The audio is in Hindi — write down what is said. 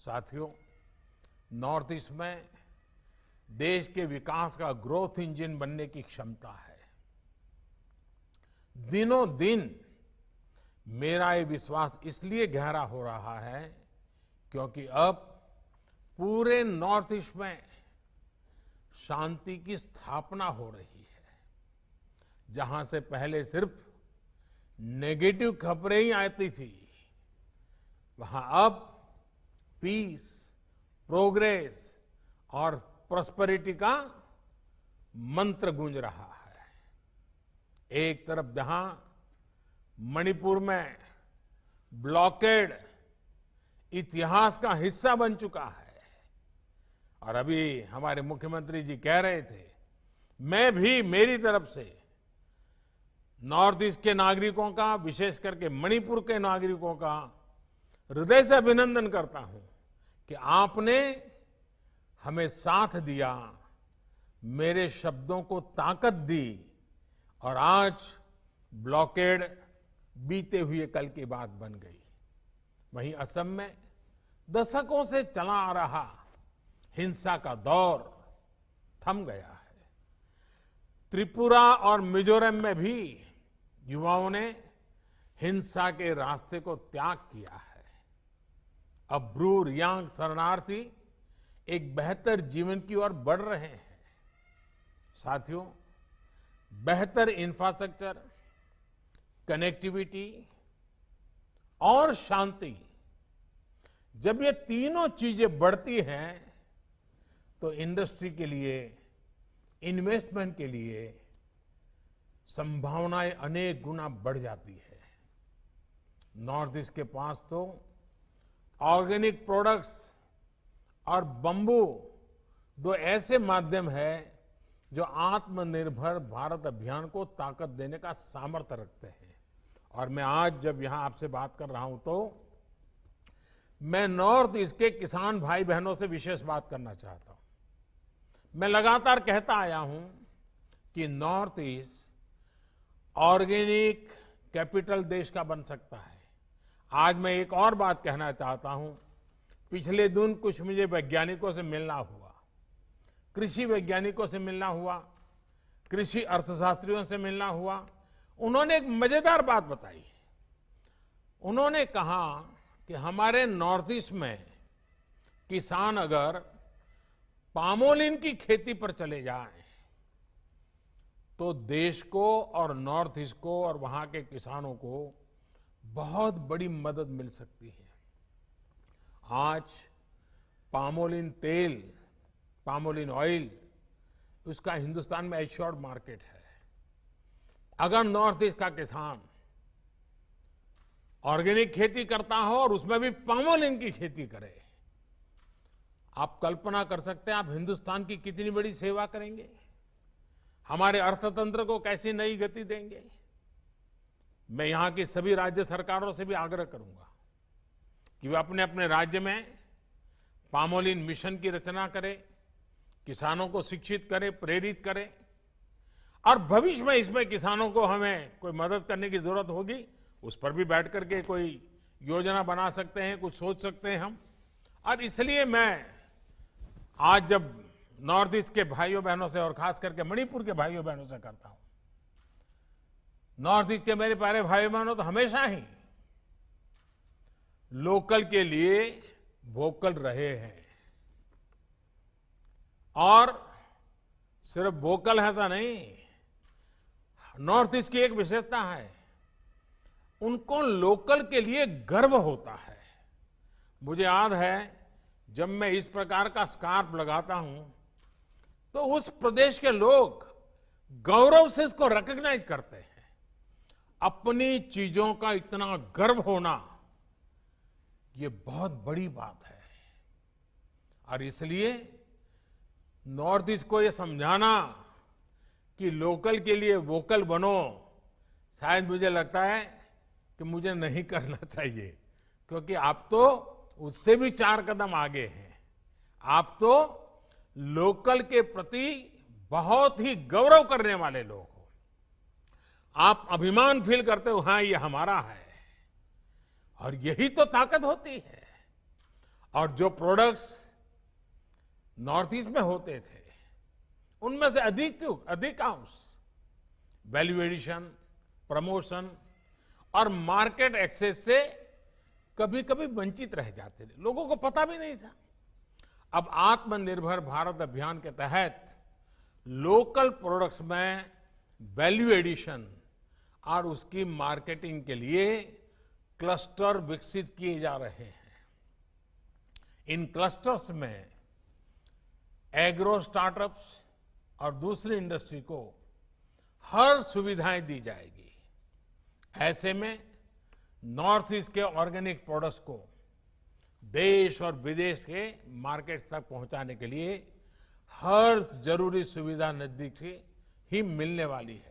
साथियों, नॉर्थ ईस्ट में देश के विकास का ग्रोथ इंजन बनने की क्षमता है। दिनों दिन मेरा ये विश्वास इसलिए गहरा हो रहा है क्योंकि अब पूरे नॉर्थ ईस्ट में शांति की स्थापना हो रही है। जहां से पहले सिर्फ नेगेटिव खबरें ही आती थी, वहां अब पीस, प्रोग्रेस और प्रॉस्पेरिटी का मंत्र गूंज रहा है। एक तरफ जहां मणिपुर में ब्लॉकेड इतिहास का हिस्सा बन चुका है, और अभी हमारे मुख्यमंत्री जी कह रहे थे, मैं भी मेरी तरफ से नॉर्थ ईस्ट के नागरिकों का, विशेष करके मणिपुर के नागरिकों का हृदय से अभिनंदन करता हूं कि आपने हमें साथ दिया, मेरे शब्दों को ताकत दी और आज ब्लॉकेड बीते हुए कल की बात बन गई। वहीं असम में दशकों से चला आ रहा हिंसा का दौर थम गया है। त्रिपुरा और मिजोरम में भी युवाओं ने हिंसा के रास्ते को त्याग किया है। अब ब्रू रियांग शरणार्थी एक बेहतर जीवन की ओर बढ़ रहे हैं। साथियों, बेहतर इंफ्रास्ट्रक्चर, कनेक्टिविटी और शांति, जब ये तीनों चीजें बढ़ती हैं तो इंडस्ट्री के लिए, इन्वेस्टमेंट के लिए संभावनाएं अनेक गुना बढ़ जाती है। नॉर्थ ईस्ट के पास तो ऑर्गेनिक प्रोडक्ट्स और बंबू दो ऐसे माध्यम है जो आत्मनिर्भर भारत अभियान को ताकत देने का सामर्थ्य रखते हैं। और मैं आज जब यहां आपसे बात कर रहा हूं तो मैं नॉर्थ ईस्ट के किसान भाई बहनों से विशेष बात करना चाहता हूं। मैं लगातार कहता आया हूं कि नॉर्थ ईस्ट ऑर्गेनिक कैपिटल देश का बन सकता है। आज मैं एक और बात कहना चाहता हूं। पिछले दिन कुछ मुझे वैज्ञानिकों से मिलना हुआ, कृषि वैज्ञानिकों से मिलना हुआ, कृषि अर्थशास्त्रियों से मिलना हुआ। उन्होंने एक मजेदार बात बताई। उन्होंने कहा कि हमारे नॉर्थ ईस्ट में किसान अगर पामोलिन की खेती पर चले जाएं तो देश को और नॉर्थ ईस्ट को और वहां के किसानों को बहुत बड़ी मदद मिल सकती है। आज पामोलिन तेल, पामोलिन ऑयल, उसका हिंदुस्तान में एश्योर्ड मार्केट है। अगर नॉर्थ ईस्ट का किसान ऑर्गेनिक खेती करता हो और उसमें भी पामोलिन की खेती करे, आप कल्पना कर सकते हैं आप हिंदुस्तान की कितनी बड़ी सेवा करेंगे, हमारे अर्थतंत्र को कैसी नई गति देंगे। मैं यहां की सभी राज्य सरकारों से भी आग्रह करूंगा कि वे अपने अपने राज्य में पामोलिन मिशन की रचना करें, किसानों को शिक्षित करें, प्रेरित करें, और भविष्य में इसमें किसानों को हमें कोई मदद करने की जरूरत होगी, उस पर भी बैठ करके कोई योजना बना सकते हैं, कुछ सोच सकते हैं हम। और इसलिए मैं आज जब नॉर्थ ईस्ट के भाइयों बहनों से और खास करके मणिपुर के भाइयों बहनों से करता हूं, नॉर्थ ईस्ट के मेरे प्यारे भाई बहनों तो हमेशा ही लोकल के लिए वोकल रहे हैं। और सिर्फ वोकल ऐसा नहीं, नॉर्थ ईस्ट की एक विशेषता है, उनको लोकल के लिए गर्व होता है। मुझे याद है जब मैं इस प्रकार का स्कार्फ लगाता हूं तो उस प्रदेश के लोग गौरव से इसको रिकॉग्नाइज करते हैं। अपनी चीजों का इतना गर्व होना, ये बहुत बड़ी बात है। और इसलिए नॉर्थ ईस्ट को ये समझाना कि लोकल के लिए वोकल बनो, शायद मुझे लगता है कि मुझे नहीं करना चाहिए, क्योंकि आप तो उससे भी 4 कदम आगे हैं। आप तो लोकल के प्रति बहुत ही गौरव करने वाले लोग हो। आप अभिमान फील करते हो, हाँ ये हमारा है, और यही तो ताकत होती है। और जो प्रोडक्ट्स नॉर्थ ईस्ट में होते थे उनमें से अधिकांश वैल्यू एडिशन, प्रमोशन और मार्केट एक्सेस से कभी कभी वंचित रह जाते थे, लोगों को पता भी नहीं था। अब आत्मनिर्भर भारत अभियान के तहत लोकल प्रोडक्ट्स में वैल्यू एडिशन और उसकी मार्केटिंग के लिए क्लस्टर विकसित किए जा रहे हैं। इन क्लस्टर्स में एग्रो स्टार्टअप्स और दूसरी इंडस्ट्री को हर सुविधाएं दी जाएगी। ऐसे में नॉर्थ ईस्ट के ऑर्गेनिक प्रोडक्ट्स को देश और विदेश के मार्केट्स तक पहुंचाने के लिए हर जरूरी सुविधा नजदीक से ही मिलने वाली है।